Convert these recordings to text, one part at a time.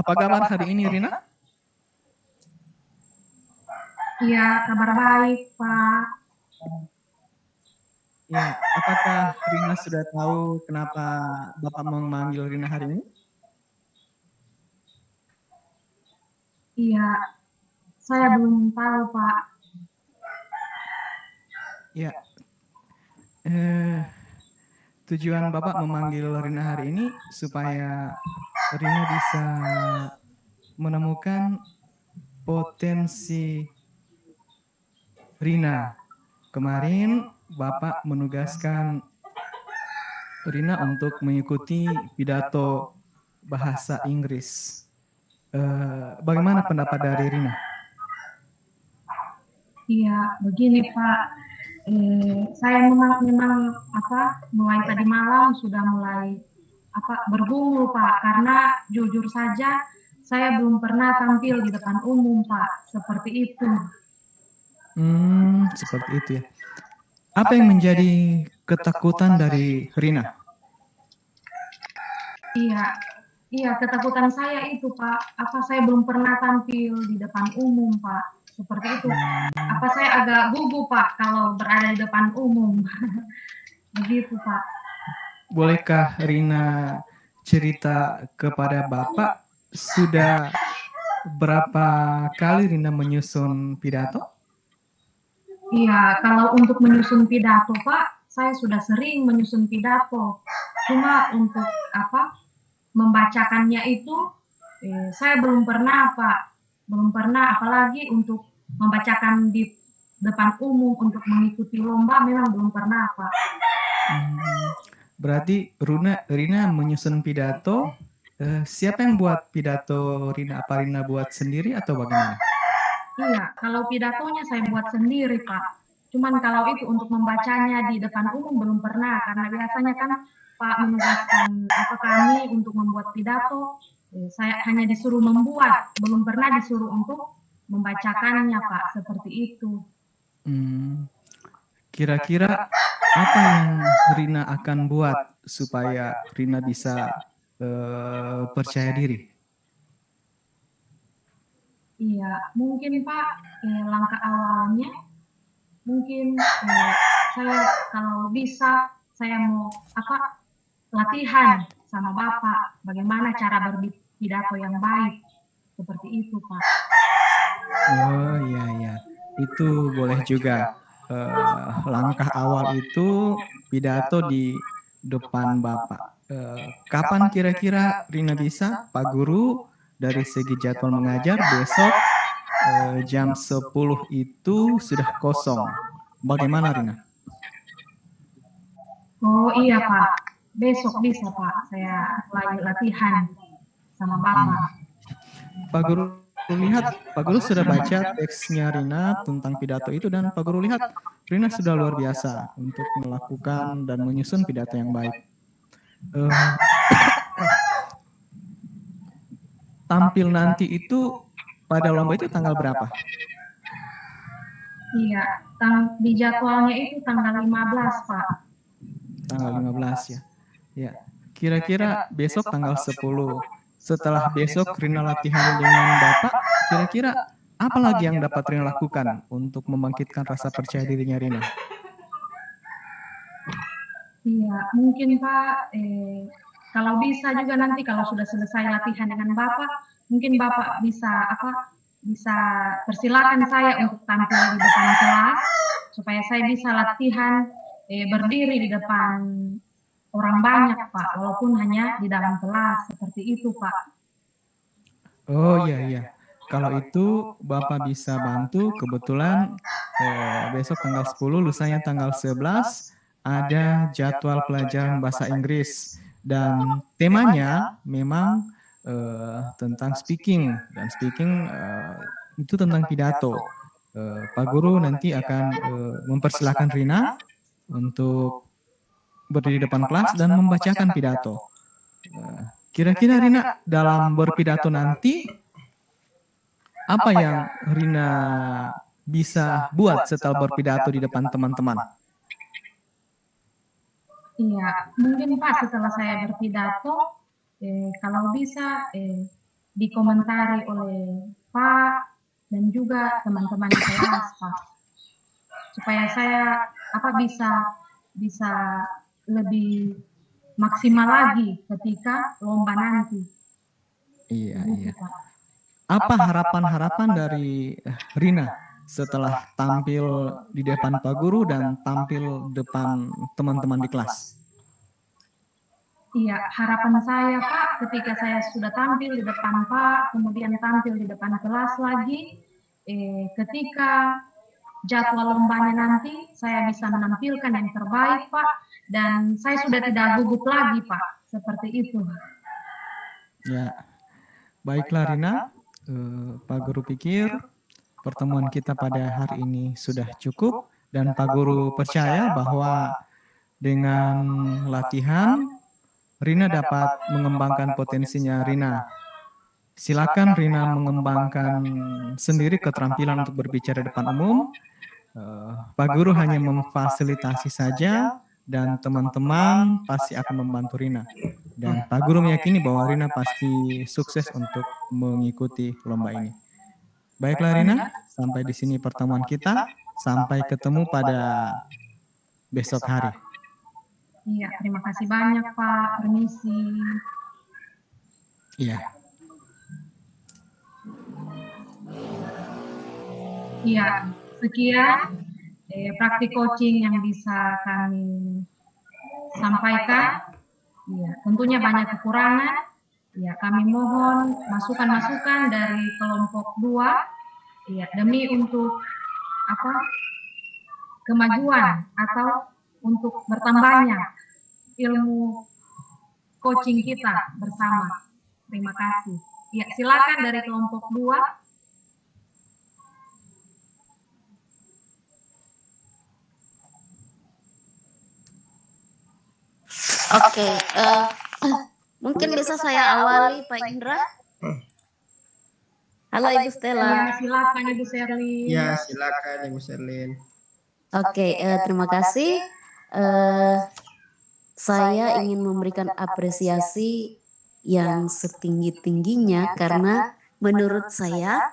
Apa kabar hari ini, Rina? Iya, kabar baik, Pak. Ya, apakah Rina sudah tahu kenapa Bapak memanggil Rina hari ini? Iya, saya belum tahu, Pak. Ya, eh, tujuan Bapak memanggil Rina hari ini supaya Rina bisa menemukan potensi Rina. Kemarin Bapak menugaskan Rina untuk mengikuti pidato bahasa Inggris. Bagaimana pendapat dari Rina? Iya, begini, Pak. Saya memang mulai tadi malam sudah mulai bergumul, Pak, karena jujur saja saya belum pernah tampil di depan umum, Pak. Seperti itu. Seperti itu ya. Apa yang menjadi ketakutan dari Rina? Iya, iya, ketakutan saya itu, Pak. Saya belum pernah tampil di depan umum, Pak. Seperti itu. Saya agak gugup, Pak, kalau berada di depan umum. Begitu, Pak. Bolehkah Rina cerita kepada Bapak sudah berapa kali Rina menyusun pidato? Iya, kalau untuk menyusun pidato, Pak, saya sudah sering menyusun pidato. Cuma untuk membacakannya itu, saya belum pernah, Pak. Belum pernah, apalagi untuk membacakan di depan umum untuk mengikuti lomba memang belum pernah, Pak. Berarti Rina menyusun pidato. Siapa yang buat pidato Rina? Apa Rina buat sendiri atau bagaimana? Iya, kalau pidatonya saya buat sendiri, Pak. Cuman kalau itu untuk membacanya di depan umum belum pernah, karena biasanya kan Pak menugaskan kami untuk membuat pidato, saya hanya disuruh membuat, belum pernah disuruh untuk membacakannya, Pak, seperti itu. Kira-kira apa yang Rina akan buat supaya Rina bisa percaya diri? Iya, mungkin Pak, langkah awalnya mungkin saya kalau bisa saya mau latihan sama Bapak bagaimana cara berpidato yang baik seperti itu, Pak. Oh iya iya, itu boleh juga. Langkah awal itu pidato di depan Bapak. Kapan kira-kira Rina bisa? Pak Guru dari segi jadwal mengajar besok jam 10 itu sudah kosong. Bagaimana Rina? Oh iya, Pak, besok bisa, Pak, saya mulai latihan sama Bapak. Pak Guru lihat, Pak Guru sudah baca teksnya Rina tentang pidato itu dan Pak Guru lihat Rina sudah luar biasa untuk melakukan dan menyusun pidato yang baik. Tampil nanti itu pada lomba itu tanggal berapa? Iya, di jadwalnya itu tanggal 15, Pak. Tanggal 15 ya. Ya. Kira-kira besok tanggal 10. Setelah besok Rina latihan dengan Bapak, kira-kira apa lagi yang dapat Rina lakukan untuk membangkitkan rasa percaya dirinya Rina? Iya, mungkin Pak, kalau bisa juga nanti kalau sudah selesai latihan dengan Bapak, mungkin Bapak bisa bisa persilakan saya untuk tampil di depan kelas supaya saya bisa latihan berdiri di depan orang banyak, Pak, walaupun hanya di dalam kelas seperti itu, Pak. Oh iya iya. Kalau itu Bapak bisa bantu, kebetulan besok tanggal 10, lusanya tanggal 11 ada jadwal pelajaran bahasa Inggris dan temanya memang tentang speaking dan speaking itu tentang pidato. Pak Guru nanti akan mempersilahkan Rina untuk berdiri di depan kelas dan membacakan pidato. Kira-kira Rina dalam berpidato nanti apa yang Rina bisa buat setelah berpidato di depan teman-teman? Iya, mungkin Pak setelah saya berpidato, kalau bisa dikomentari oleh Pak dan juga teman-teman di kelas, Pak. Supaya saya bisa lebih maksimal lagi ketika lomba nanti. Iya, Begitu, iya. Pak. Apa harapan-harapan dari Rina setelah tampil di depan Pak Guru dan tampil depan teman-teman di kelas? Iya, harapan saya, Pak, ketika saya sudah tampil di depan Pak, kemudian tampil di depan kelas lagi, ketika jadwal lombanya nanti, saya bisa menampilkan yang terbaik, Pak, dan saya sudah tidak gugup lagi, Pak, seperti itu. Ya, baiklah Rina, Pak Guru pikir pertemuan kita pada hari ini sudah cukup dan Pak Guru percaya bahwa dengan latihan Rina dapat mengembangkan potensinya Rina. Silakan Rina mengembangkan sendiri keterampilan untuk berbicara depan umum. Pak Guru hanya memfasilitasi saja dan teman-teman pasti akan membantu Rina. Dan Pak Guru meyakini bahwa Rina pasti sukses untuk mengikuti lomba ini. Baiklah Rina, sampai di sini pertemuan kita. Sampai ketemu pada besok hari. Iya, terima kasih banyak, Pak. Permisi. Iya. Iya, sekian praktik coaching yang bisa kami sampaikan. Iya, tentunya banyak kekurangan. Ya, kami mohon masukan-masukan dari kelompok 2, ya, demi untuk kemajuan atau untuk bertambahnya ilmu coaching kita bersama. Terima kasih. Ya, silakan dari kelompok 2. Oke, mungkin bisa saya awali Pak Indra. Halo Ibu Stella. Ya, silakan Ibu Sherlyn. Ya, silakan Ibu Sherlyn. Oke, terima kasih. Saya ingin memberikan apresiasi yang setinggi-tingginya karena menurut saya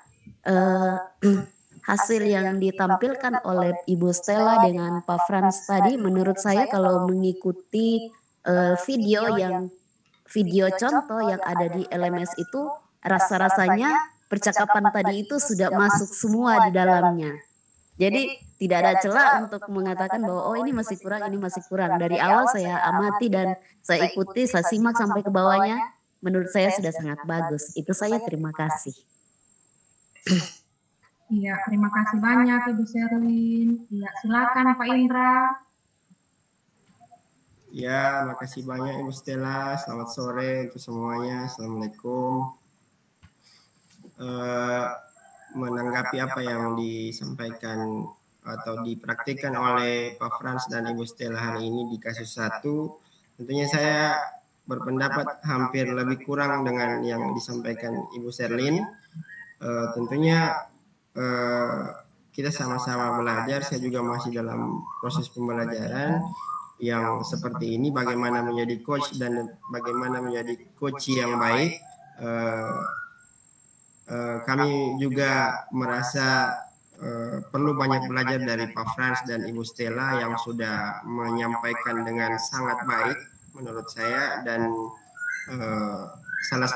hasil yang ditampilkan oleh Ibu Stella dengan Pak Frans tadi, menurut saya kalau mengikuti video contoh yang ada di LMS itu, rasa-rasanya percakapan tadi itu sudah masuk semua di dalamnya. Jadi tidak ada celah untuk mengatakan bahwa oh ini masih kurang, ini masih kurang. Dari awal saya amati dan saya ikuti, saya simak sampai ke bawahnya. Menurut saya sudah sangat bagus. Itu saya terima kasih. Iya, terima kasih banyak Ibu Sherlyn. Iya, silakan Pak Indra. Ya, makasih banyak Ibu Stella. Selamat sore untuk semuanya. Assalamualaikum. Menanggapi apa yang disampaikan atau dipraktikkan oleh Pak Frans dan Ibu Stella hari ini di kasus 1, tentunya saya berpendapat hampir lebih kurang dengan yang disampaikan Ibu Sherlyn. Tentunya kita sama-sama belajar, saya juga masih dalam proses pembelajaran yang seperti ini, bagaimana menjadi coach dan bagaimana menjadi coach yang baik. Kami juga merasa perlu banyak belajar dari Pak Frans dan Ibu Stella yang sudah menyampaikan dengan sangat baik menurut saya, dan salah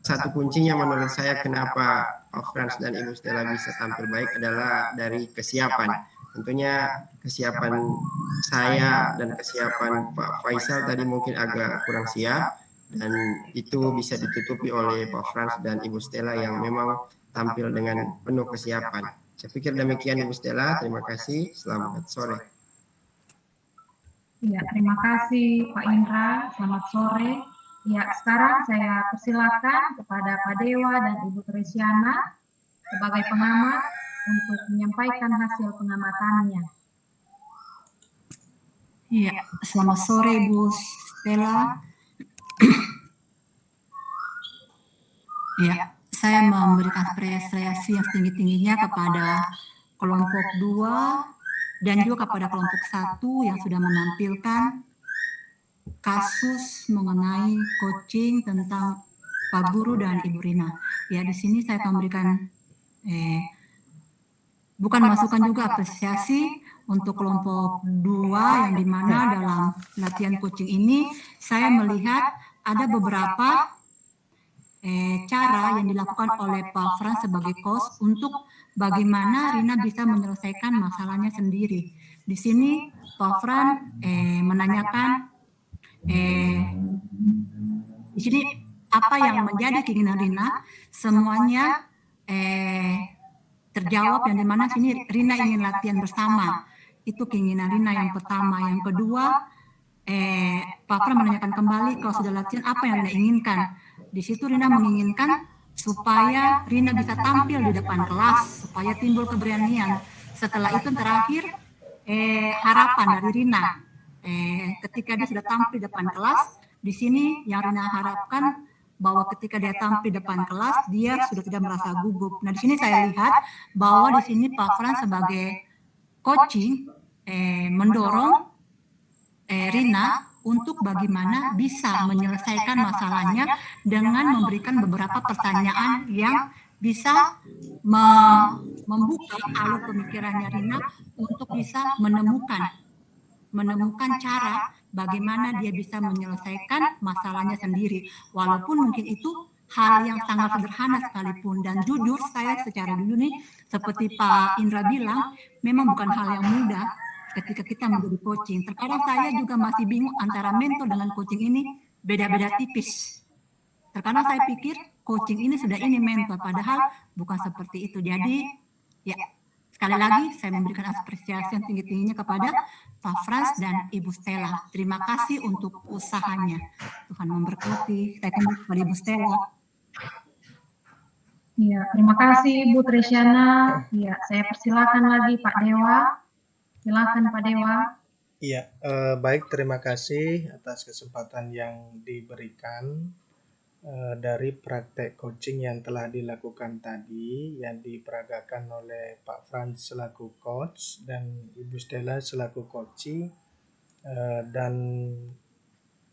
satu kuncinya menurut saya kenapa Pak Frans dan Ibu Stella bisa tampil baik adalah dari kesiapan. Tentunya kesiapan saya dan kesiapan Pak Faisal tadi mungkin agak kurang siap, dan itu bisa ditutupi oleh Pak Frans dan Ibu Stella yang memang tampil dengan penuh kesiapan. Saya pikir demikian Ibu Stella, terima kasih, selamat sore. Ya, terima kasih Pak Indra, selamat sore. Ya, sekarang saya persilakan kepada Pak Dewa dan Ibu Tresiana sebagai pengamat untuk menyampaikan hasil pengamatannya. Ya, selamat sore Ibu Stella. Ya, saya memberikan apresiasi yang setinggi-tingginya kepada kelompok 2 dan juga kepada kelompok 1 yang sudah menampilkan kasus mengenai coaching tentang Pak Guru dan Ibu Rina. Ya, di sini saya akan memberikan bukan masukan juga apresiasi untuk kelompok 2 yang dimana dalam latihan coaching ini saya melihat ada beberapa cara yang dilakukan oleh Pak Frans sebagai coach untuk bagaimana Rina bisa menyelesaikan masalahnya sendiri. Di sini Pak Frans menanyakan di sini apa yang menjadi keinginan Rina, semuanya terjawab, yang dimana sini Rina ingin latihan bersama. Itu keinginan Rina yang pertama. Yang kedua, Pak Frans menanyakan kembali kalau sudah latihan apa yang Rina inginkan. Di situ Rina menginginkan supaya Rina bisa tampil di depan kelas, supaya timbul keberanian. Setelah itu terakhir harapan dari Rina. Ketika dia sudah tampil di depan kelas, di sini yang Rina harapkan bahwa ketika dia tampil di depan kelas, dia sudah tidak merasa gugup. Nah, di sini saya lihat bahwa di sini Pak Frans sebagai coaching mendorong Rina untuk bagaimana bisa menyelesaikan masalahnya dengan memberikan beberapa pertanyaan yang bisa membuka alur pemikirannya Rina untuk bisa menemukan cara bagaimana dia bisa menyelesaikan masalahnya sendiri. Walaupun mungkin itu hal yang sangat sederhana sekalipun. Dan jujur saya secara dulu nih, seperti Pak Indra bilang, memang bukan hal yang mudah ketika kita menjadi coaching. Terkadang saya juga masih bingung antara mentor dengan coaching ini beda-beda tipis. Terkadang saya pikir coaching ini sudah ini mentor, padahal bukan seperti itu. Jadi ya, sekali lagi saya memberikan apresiasi yang tinggi-tingginya kepada Pak Frans dan Ibu Stella. Terima kasih untuk usahanya. Tuhan memberkati. Saya kembali kepada Ibu Stella. Iya, terima kasih Bu Tresiana. Iya, saya persilakan lagi Pak Dewa. Silakan Pak Dewa. Iya, baik, terima kasih atas kesempatan yang diberikan dari praktek coaching yang telah dilakukan tadi, yang diperagakan oleh Pak Frans selaku coach dan Ibu Stella selaku coachee, dan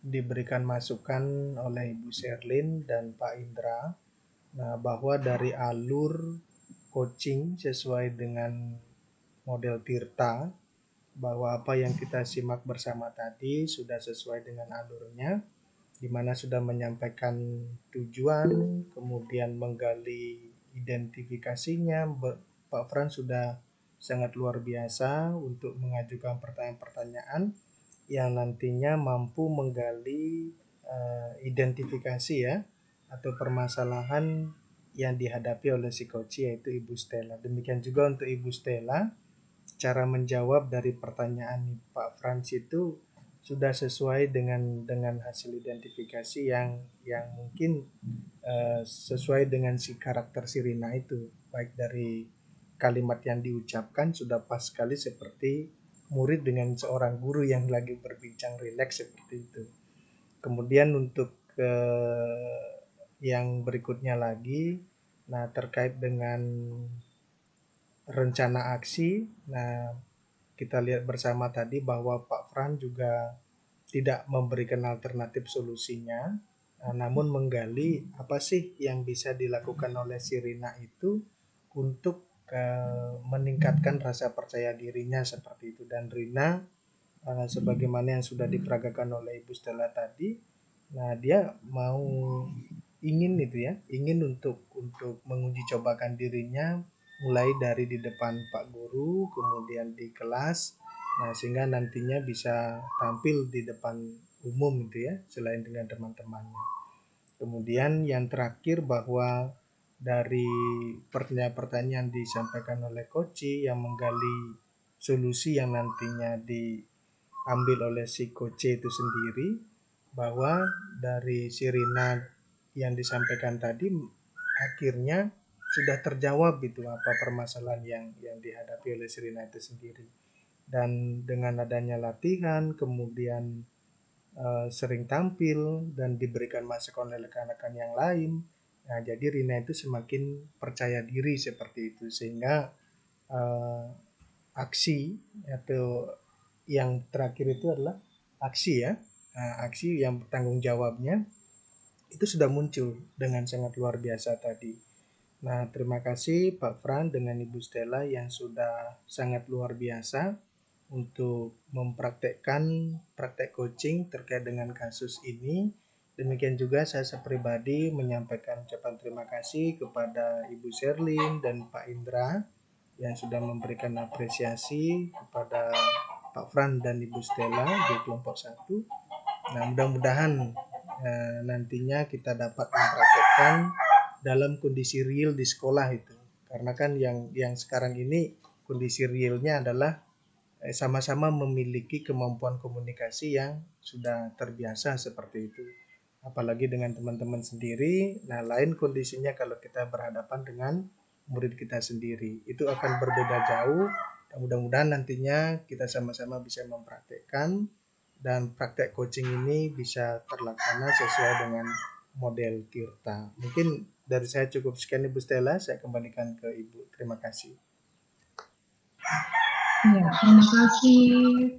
diberikan masukan oleh Ibu Sherlyn dan Pak Indra. Nah, bahwa dari alur coaching sesuai dengan model Tirta, bahwa apa yang kita simak bersama tadi sudah sesuai dengan alurnya, di mana sudah menyampaikan tujuan, kemudian menggali identifikasinya. Pak Frans sudah sangat luar biasa untuk mengajukan pertanyaan-pertanyaan yang nantinya mampu menggali identifikasi ya, atau permasalahan yang dihadapi oleh si coach, yaitu Ibu Stella. Demikian juga untuk Ibu Stella, cara menjawab dari pertanyaan Pak Frans itu sudah sesuai dengan hasil identifikasi yang mungkin sesuai dengan si karakter si Rina itu, baik dari kalimat yang diucapkan sudah pas sekali seperti murid dengan seorang guru yang lagi berbincang rileks seperti itu. Kemudian untuk yang berikutnya lagi, nah terkait dengan rencana aksi, nah kita lihat bersama tadi bahwa Pak Frans juga tidak memberikan alternatif solusinya, namun menggali apa sih yang bisa dilakukan oleh si Rina itu untuk meningkatkan rasa percaya dirinya seperti itu. Dan Rina sebagaimana yang sudah diperagakan oleh Ibu Stella tadi, nah dia ingin untuk menguji cobakan dirinya, mulai dari di depan Pak Guru, kemudian di kelas, nah sehingga nantinya bisa tampil di depan umum gitu ya, selain dengan teman-temannya. Kemudian yang terakhir, bahwa dari pertanyaan-pertanyaan disampaikan oleh coach yang menggali solusi yang nantinya diambil oleh si coach itu sendiri, bahwa dari si Rina yang disampaikan tadi akhirnya sudah terjawab itu apa permasalahan yang dihadapi oleh si Rina itu sendiri. Dan dengan adanya latihan, kemudian sering tampil dan diberikan masukan oleh rekan-rekan yang lain, nah jadi Rina itu semakin percaya diri seperti itu, sehingga aksi atau yang terakhir itu adalah aksi ya, aksi yang bertanggung jawabnya itu sudah muncul dengan sangat luar biasa tadi. Nah, terima kasih Pak Fran dengan Ibu Stella yang sudah sangat luar biasa untuk mempraktekkan praktek coaching terkait dengan kasus ini. Demikian juga saya pribadi menyampaikan ucapan terima kasih kepada Ibu Sherlyn dan Pak Indra yang sudah memberikan apresiasi kepada Pak Fran dan Ibu Stella di kelompok 1. Nah, mudah-mudahan nantinya kita dapat mempraktekkan dalam kondisi real di sekolah itu. Karena kan yang sekarang ini kondisi realnya adalah sama-sama memiliki kemampuan komunikasi yang sudah terbiasa seperti itu. Apalagi dengan teman-teman sendiri, nah lain kondisinya kalau kita berhadapan dengan murid kita sendiri. Itu akan berbeda jauh, dan mudah-mudahan nantinya kita sama-sama bisa mempraktekkan dan praktek coaching ini bisa terlaksana sesuai dengan model Tirta. Mungkin dari saya cukup sekian Ibu Stella, saya kembalikan ke Ibu. Terima kasih. Ya, terima kasih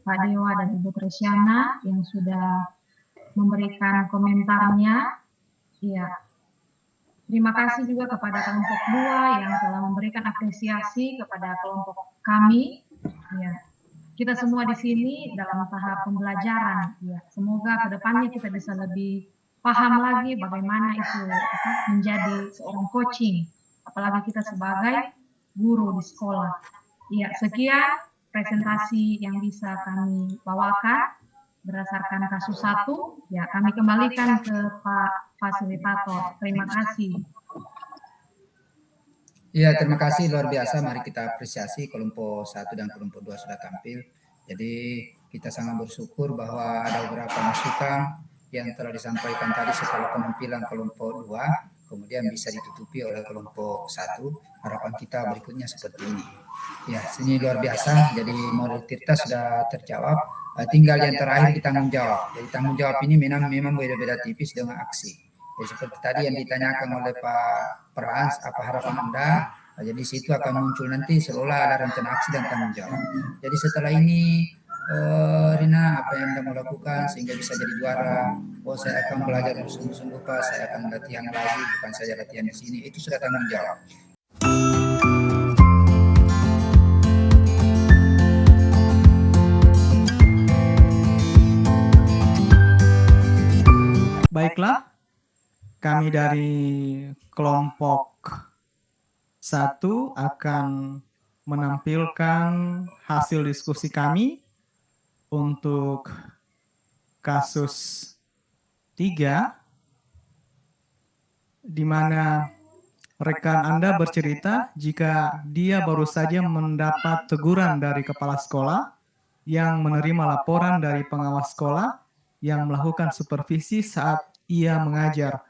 Pak Dewa dan Ibu Tresiana yang sudah memberikan komentarnya. Ya, terima kasih juga kepada kelompok 2 yang telah memberikan apresiasi kepada kelompok kami. Ya, kita semua di sini dalam tahap pembelajaran. Ya, semoga kedepannya kita bisa lebih paham lagi bagaimana itu menjadi seorang coaching, apalagi kita sebagai guru di sekolah. Ya, sekian presentasi yang bisa kami bawakan berdasarkan kasus 1. Ya, kami kembalikan ke Pak Fasilitator. Terima kasih. Ya, terima kasih luar biasa. Mari kita apresiasi kelompok 1 dan kelompok 2 sudah tampil. Jadi kita sangat bersyukur bahwa ada beberapa masukan yang telah disampaikan tadi setelah penampilan kelompok 2, kemudian bisa ditutupi oleh kelompok 1. Harapan kita berikutnya seperti ini. Ya, ini luar biasa. Jadi model Tirta sudah terjawab. Tinggal yang terakhir di tanggung jawab. Jadi tanggung jawab ini memang beda-beda tipis dengan aksi. Jadi seperti tadi yang ditanyakan oleh Pak Frans, apa harapan Anda? Jadi situ akan muncul nanti seolah ada rencana aksi dan tanggung jawab. Jadi setelah ini Rina, apa yang Anda mau lakukan sehingga bisa jadi juara? Oh, saya akan belajar sungguh-sungguh Pak, saya akan latihan lagi, bukan saja latihan di sini. Itu sudah tanggung jawab. Baiklah, kami dari kelompok 1 akan menampilkan hasil diskusi kami untuk kasus 3, di mana rekan Anda bercerita jika dia baru saja mendapat teguran dari kepala sekolah yang menerima laporan dari pengawas sekolah yang melakukan supervisi saat ia mengajar.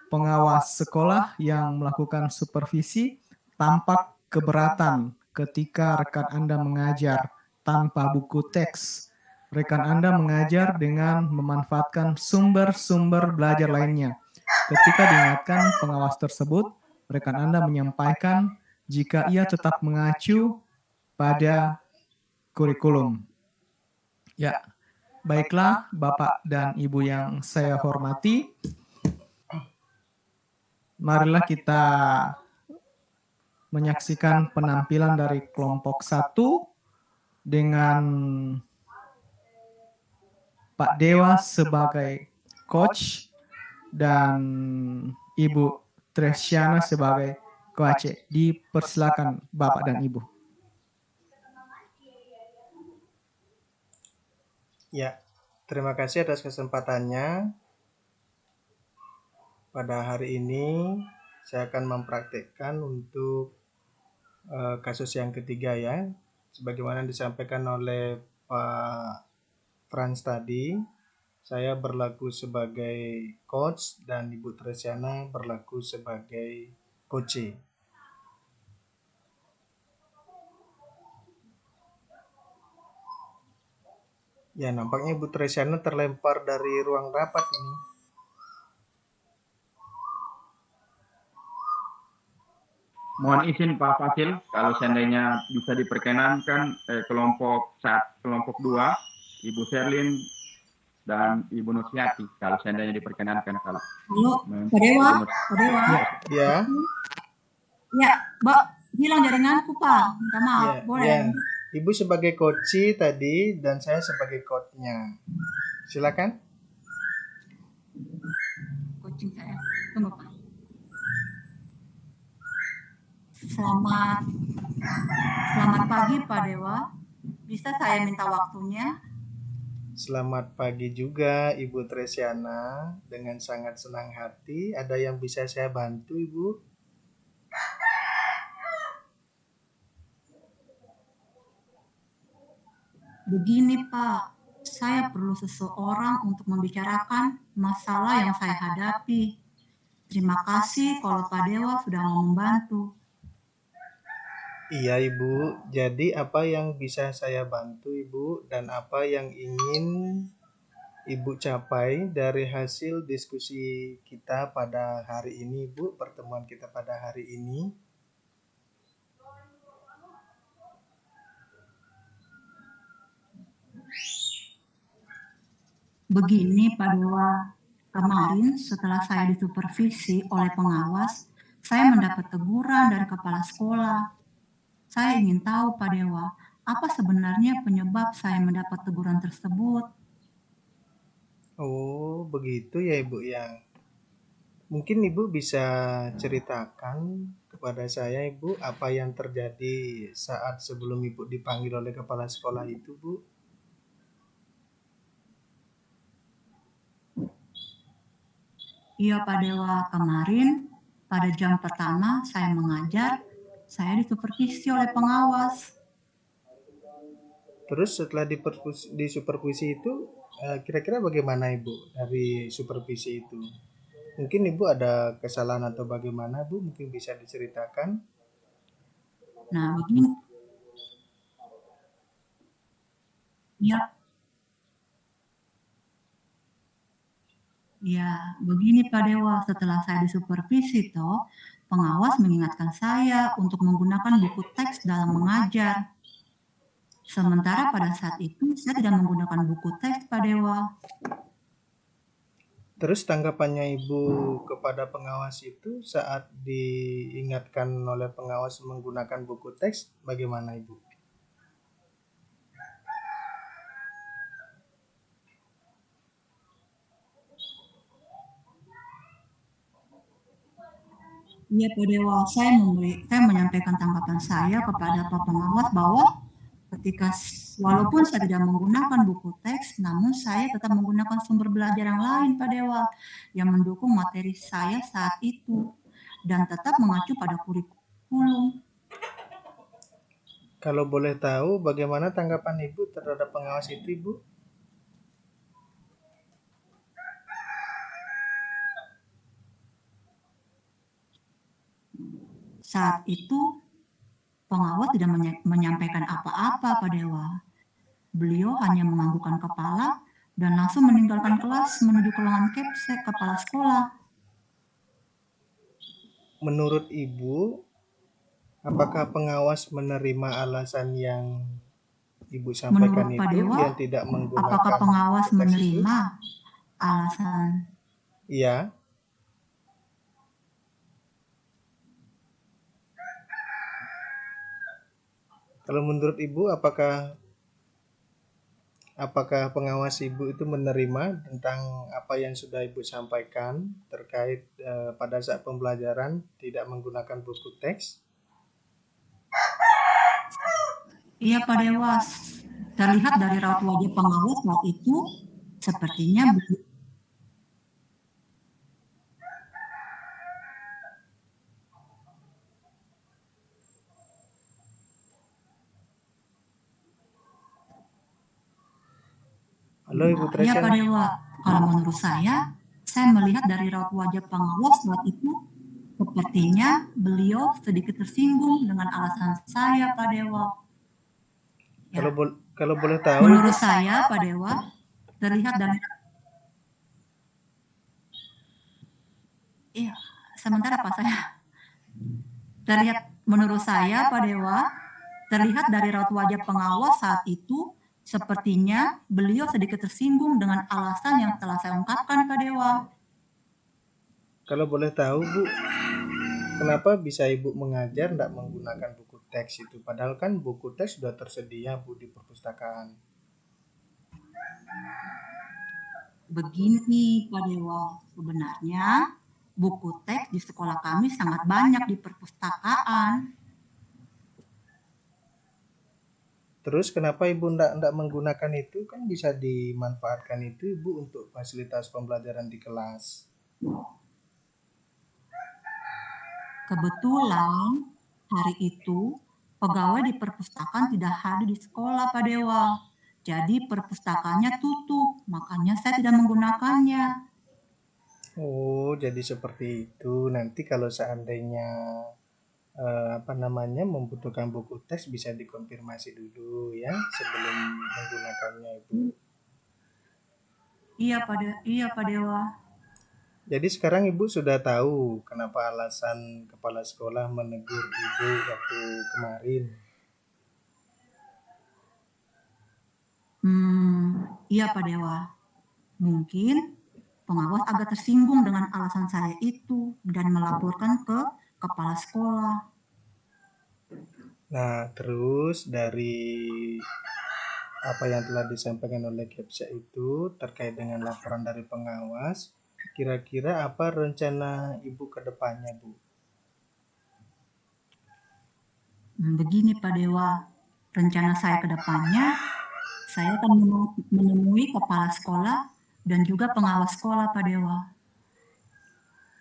Pengawas sekolah yang melakukan supervisi tampak keberatan ketika rekan Anda mengajar tanpa buku teks. Rekan Anda mengajar dengan memanfaatkan sumber-sumber belajar lainnya. Ketika diingatkan pengawas tersebut, rekan Anda menyampaikan jika ia tetap mengacu pada kurikulum. Ya, baiklah Bapak dan Ibu yang saya hormati, marilah kita menyaksikan penampilan dari kelompok 1 dengan Pak Dewa sebagai coach dan Ibu Tresiana sebagai coach. Dipersilakan Bapak dan Ibu. Ya, terima kasih atas kesempatannya. Pada hari ini saya akan mempraktekkan untuk kasus yang ketiga ya. Sebagaimana disampaikan oleh Pak Frans tadi, saya berlaku sebagai coach dan Ibu Tresiana berlaku sebagai coach. Ya, nampaknya Ibu Tresiana terlempar dari ruang rapat ini. Mohon izin Pak Fasil, kalau seandainya bisa diperkenankan kelompok 2, Ibu Sherlyn dan Ibu Nursiati kalau seandainya diperkenankan kalau Halo, Pak Dewa, Pak Dewa. Ya, Ya, Mbak, hilang jaringanku, Pak. Minta maaf, ya, boleh? ya. Ibu sebagai coach tadi dan saya sebagai coach-nya. Silakan. Coaching saya. Tunggu, Pak. Selamat pagi, Pak Dewa. Bisa saya minta waktunya? Selamat pagi juga Ibu Tresiana. Dengan sangat senang hati. Ada yang bisa saya bantu, Ibu? Begini, Pak. Saya perlu seseorang untuk membicarakan masalah yang saya hadapi. Terima kasih kalau Pak Dewa sudah mau membantu. Iya, Ibu. Jadi apa yang bisa saya bantu, Ibu? Dan apa yang ingin Ibu capai dari hasil diskusi kita pada hari ini, Ibu? Pertemuan kita pada hari ini. Begini, Pak Dewa. Kemarin setelah saya disupervisi oleh pengawas, saya mendapat teguran dari kepala sekolah. Saya ingin tahu, Pak Dewa, apa sebenarnya penyebab saya mendapat teguran tersebut? Oh, begitu ya, Ibu ya. Mungkin Ibu bisa ceritakan kepada saya, Ibu, apa yang terjadi saat sebelum Ibu dipanggil oleh kepala sekolah itu, Bu? Iya, Pak Dewa, kemarin pada jam pertama saya mengajar, saya disupervisi oleh pengawas. Terus setelah disupervisi itu, kira-kira bagaimana Ibu dari supervisi itu? Mungkin Ibu ada kesalahan atau bagaimana, Bu? Mungkin bisa diceritakan. Nah, begini. Ya, begini Pak Dewa, setelah saya disupervisi toh, pengawas mengingatkan saya untuk menggunakan buku teks dalam mengajar. Sementara pada saat itu saya tidak menggunakan buku teks, Pak Dewa. Terus tanggapannya Ibu kepada pengawas itu saat diingatkan oleh pengawas menggunakan buku teks, bagaimana Ibu? Iya Pak Dewa, saya menyampaikan tanggapan saya kepada Pak Pengawas bahwa ketika walaupun saya tidak menggunakan buku teks, namun saya tetap menggunakan sumber belajar yang lain Pak Dewa yang mendukung materi saya saat itu dan tetap mengacu pada kurikulum. Kalau boleh tahu bagaimana tanggapan Ibu terhadap pengawas itu, Ibu? Saat itu pengawas tidak menyampaikan apa-apa Pak Dewa. Beliau hanya menganggukkan kepala dan langsung meninggalkan kelas menuju ke ruangan kepsek kepala sekolah. Menurut Ibu, apakah pengawas menerima alasan yang Ibu sampaikan Menurut Pak itu Dewa, yang tidak menggunakan apakah pengawas buku teks menerima itu? alasan? Iya. Kalau menurut Ibu, apakah pengawas Ibu itu menerima tentang apa yang sudah Ibu sampaikan terkait pada saat pembelajaran tidak menggunakan buku teks? Iya Pak Dewa, terlihat dari raut wajah pengawas saat itu sepertinya Halo Ibu Iya Tresya. Pak Dewa, kalau menurut saya melihat dari raut wajah pengawas saat itu sepertinya beliau sedikit tersinggung dengan alasan saya Pak Dewa. Ya. Kalau boleh tahu, Menurut saya Pak Dewa terlihat dari sementara Pak saya terlihat menurut saya Pak Dewa terlihat dari raut wajah pengawas saat itu Sepertinya beliau sedikit tersinggung dengan alasan yang telah saya ungkapkan, Pak Dewa. Kalau boleh tahu Bu, kenapa bisa Ibu mengajar tidak menggunakan buku teks itu? Padahal kan buku teks sudah tersedia Bu di perpustakaan. Begini, Pak Dewa, sebenarnya buku teks di sekolah kami sangat banyak di perpustakaan. Terus kenapa Ibu tidak menggunakan itu? Kan bisa dimanfaatkan itu Ibu untuk fasilitas pembelajaran di kelas. Kebetulan hari itu pegawai di perpustakaan tidak hadir di sekolah, Pak Dewa. Jadi perpustakaannya tutup, makanya saya tidak menggunakannya. Oh, jadi seperti itu. Nanti kalau seandainya membutuhkan buku teks bisa dikonfirmasi dulu ya sebelum menggunakannya Ibu. Iya, Pak Dewa. Jadi sekarang Ibu sudah tahu kenapa alasan kepala sekolah menegur Ibu waktu kemarin. Iya, Pak Dewa. Mungkin pengawas agak tersinggung dengan alasan saya itu dan melaporkan ke kepala sekolah. Nah, terus dari apa yang telah disampaikan oleh Kepsa itu terkait dengan laporan dari pengawas, kira-kira apa rencana Ibu ke depannya, Bu? Begini, Pak Dewa, rencana saya ke depannya, saya akan menemui kepala sekolah dan juga pengawas sekolah, Pak Dewa.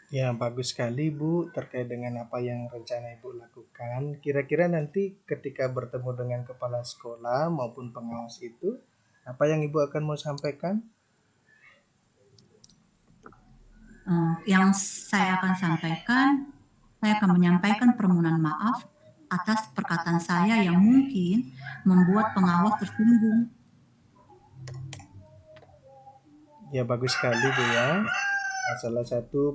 Ya, bagus sekali Bu terkait dengan apa yang rencana Ibu lakukan. Kira-kira nanti ketika bertemu dengan kepala sekolah maupun pengawas itu, apa yang Ibu akan mau sampaikan? Yang saya akan sampaikan, saya akan menyampaikan permohonan maaf atas perkataan saya yang mungkin membuat pengawas tersinggung. Ya, bagus sekali Bu ya. Salah satu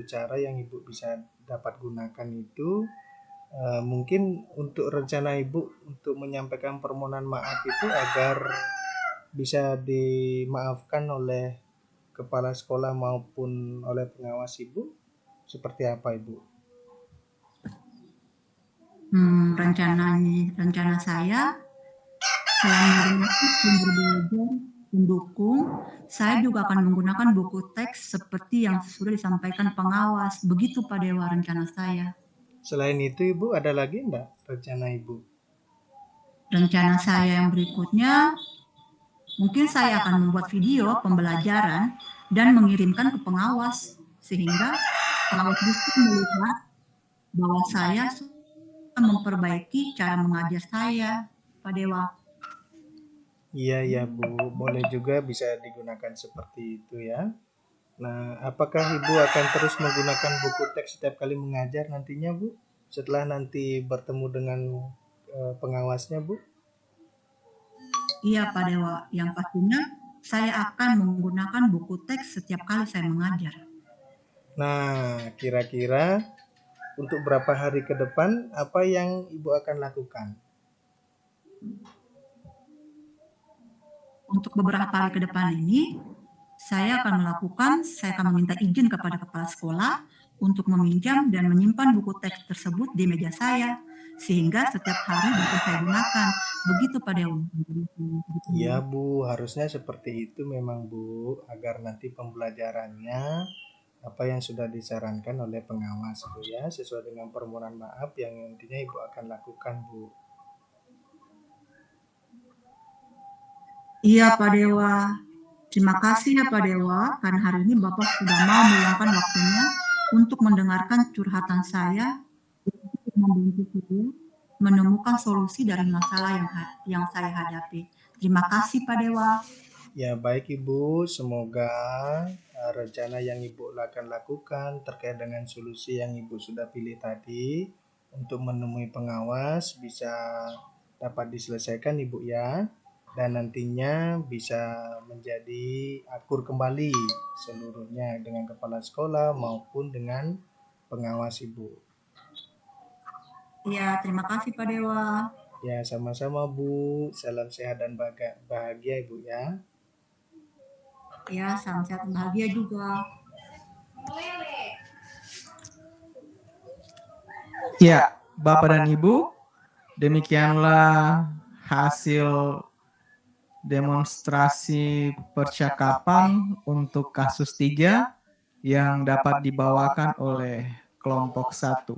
cara yang Ibu bisa dapat gunakan itu mungkin untuk rencana Ibu untuk menyampaikan permohonan maaf itu agar bisa dimaafkan oleh kepala sekolah maupun oleh pengawas Ibu, seperti apa Ibu? Rencana saya selain belajar mendukung, saya juga akan menggunakan buku teks seperti yang sudah disampaikan pengawas. Begitu Pak Dewa rencana saya. Selain itu Ibu ada lagi enggak rencana Ibu? Rencana saya yang berikutnya, mungkin saya akan membuat video pembelajaran dan mengirimkan ke pengawas sehingga pengawas bisa melihat bahwa saya memperbaiki cara mengajar saya, Pak Dewa. Iya ya Bu, boleh juga bisa digunakan seperti itu ya. Nah, apakah Ibu akan terus menggunakan buku teks setiap kali mengajar nantinya Bu? Setelah nanti bertemu dengan pengawasnya Bu? Iya Pak Dewa, yang pastinya saya akan menggunakan buku teks setiap kali saya mengajar. Nah, kira-kira untuk berapa hari ke depan apa yang Ibu akan lakukan? Untuk beberapa hari ke depan ini, saya akan meminta izin kepada kepala sekolah untuk meminjam dan menyimpan buku teks tersebut di meja saya, sehingga setiap hari bisa saya gunakan. Begitu Pak Dewa. Iya Bu, harusnya seperti itu memang Bu, agar nanti pembelajarannya apa yang sudah disarankan oleh pengawas Bu ya, sesuai dengan permohonan maaf yang nantinya Ibu akan lakukan Bu. Iya Pak Dewa, terima kasih ya Pak Dewa, karena hari ini Bapak sudah mau meluangkan waktunya untuk mendengarkan curhatan saya, untuk membantu saya menemukan solusi dari masalah yang saya hadapi. Terima kasih Pak Dewa. Ya baik Ibu, semoga rencana yang Ibu akan lakukan terkait dengan solusi yang Ibu sudah pilih tadi untuk menemui pengawas bisa dapat diselesaikan Ibu ya. Dan nantinya bisa menjadi akur kembali seluruhnya dengan kepala sekolah maupun dengan pengawas Ibu. Iya, terima kasih Pak Dewa. Ya, sama-sama Bu. Salam sehat dan bahagia Ibu ya. Ya, salam sehat dan bahagia juga. Ya, Bapak dan Ibu, demikianlah hasil demonstrasi percakapan untuk kasus 3 yang dapat dibawakan oleh kelompok 1.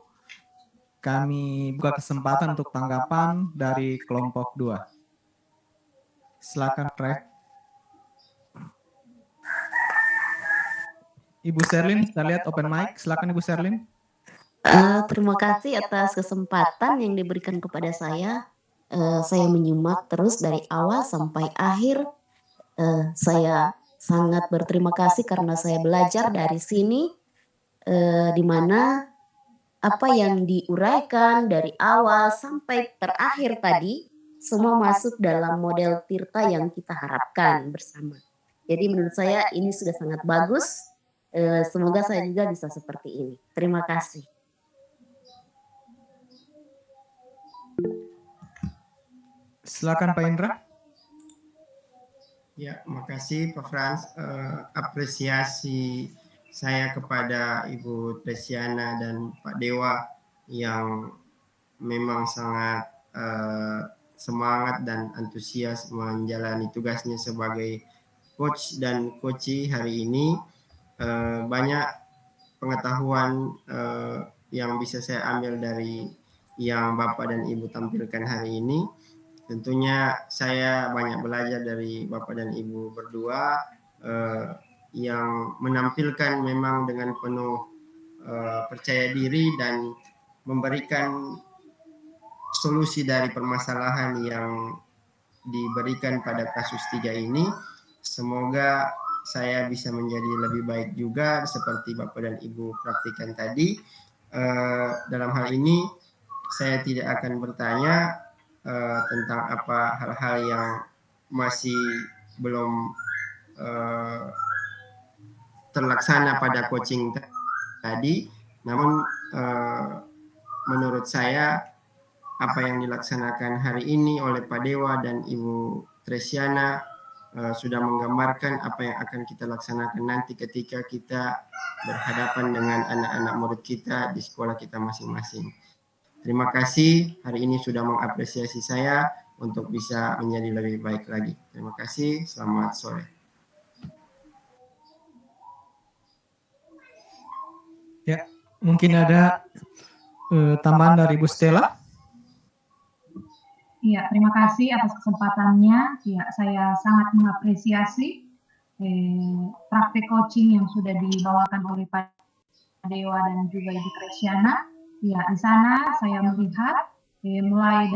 Kami buka kesempatan untuk tanggapan dari kelompok 2. Silakan, Rek. Ibu Sherlyn, saya lihat open mic. Silakan Ibu Sherlyn. Terima kasih atas kesempatan yang diberikan kepada saya. Saya menyimak terus dari awal sampai akhir. Saya sangat berterima kasih karena saya belajar dari sini, di mana apa yang diuraikan dari awal sampai terakhir tadi semua masuk dalam model Tirta yang kita harapkan bersama. Jadi menurut saya ini sudah sangat bagus. Semoga saya juga bisa seperti ini. Terima kasih. Silakan Pak Indra. Ya, makasih Pak Frans. Apresiasi saya kepada Ibu Tresiana dan Pak Dewa yang memang sangat semangat dan antusias menjalani tugasnya sebagai coach dan coachee hari ini. Banyak pengetahuan yang bisa saya ambil dari yang Bapak dan Ibu tampilkan hari ini. Tentunya saya banyak belajar dari Bapak dan Ibu berdua yang menampilkan memang dengan penuh percaya diri dan memberikan solusi dari permasalahan yang diberikan pada kasus 3 ini. Semoga saya bisa menjadi lebih baik juga seperti Bapak dan Ibu praktikan tadi. Dalam hal ini saya tidak akan bertanya tentang apa hal-hal yang masih belum terlaksana pada coaching tadi. Namun menurut saya apa yang dilaksanakan hari ini oleh Pak Dewa dan Ibu Tresiana sudah menggambarkan apa yang akan kita laksanakan nanti ketika kita berhadapan dengan anak-anak murid kita di sekolah kita masing-masing. Terima kasih hari ini sudah mengapresiasi saya untuk bisa menjadi lebih baik lagi. Terima kasih, selamat sore. Ya, mungkin ada tambahan dari Bu Stella. Iya, terima kasih atas kesempatannya. Ya, saya sangat mengapresiasi praktek coaching yang sudah dibawakan oleh Pak Dewa dan juga Ibu Tresiana. Ya, di sana saya melihat mulai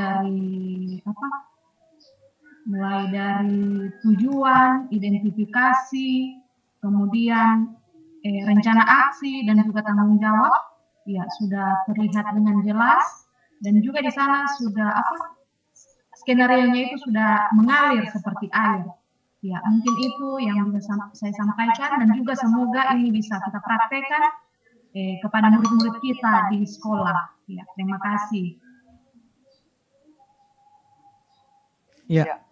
dari tujuan, identifikasi, kemudian rencana aksi dan juga tanggung jawab, ya sudah terlihat dengan jelas dan juga di sana sudah skenario-nya itu sudah mengalir seperti air. Ya, mungkin itu yang bisa saya sampaikan dan juga semoga ini bisa kita praktekkan kepada murid-murid kita di sekolah. Ya, terima kasih. Ya.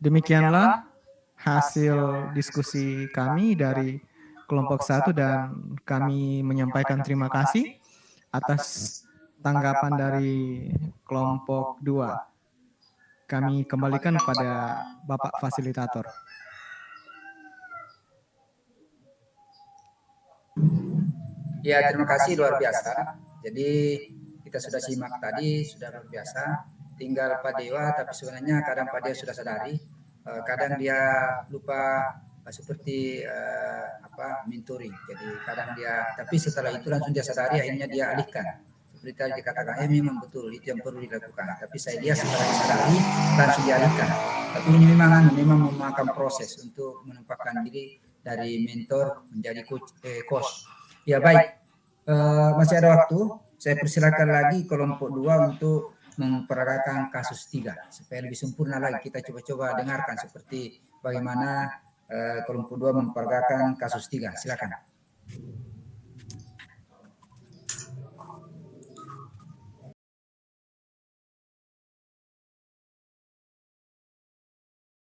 Demikianlah hasil diskusi kami dari kelompok 1 dan kami menyampaikan terima kasih atas tanggapan dari kelompok 2. Kami kembalikan kepada Bapak Fasilitator. Ya, terima kasih luar biasa. Jadi kita sudah simak tadi, sudah luar biasa. Tinggal Pak Dewa, tapi sebenarnya kadang Pak Dewa sudah sadari, kadang dia lupa seperti mentoring. Jadi kadang dia, tapi setelah itu langsung dia sadari, akhirnya dia alihkan. Seperti tadi dikatakan, memang betul itu yang perlu dilakukan. Tapi saya lihat setelah disadari, langsung dialihkan. Tapi ini memang memakan proses untuk menempatkan diri dari mentor menjadi coach. Ya baik, masih ada waktu. Saya persilakan lagi kelompok 2 untuk memperagakan kasus 3 supaya lebih sempurna lagi. Kita coba-coba dengarkan seperti bagaimana kelompok 2 memperagakan kasus 3. Silakan.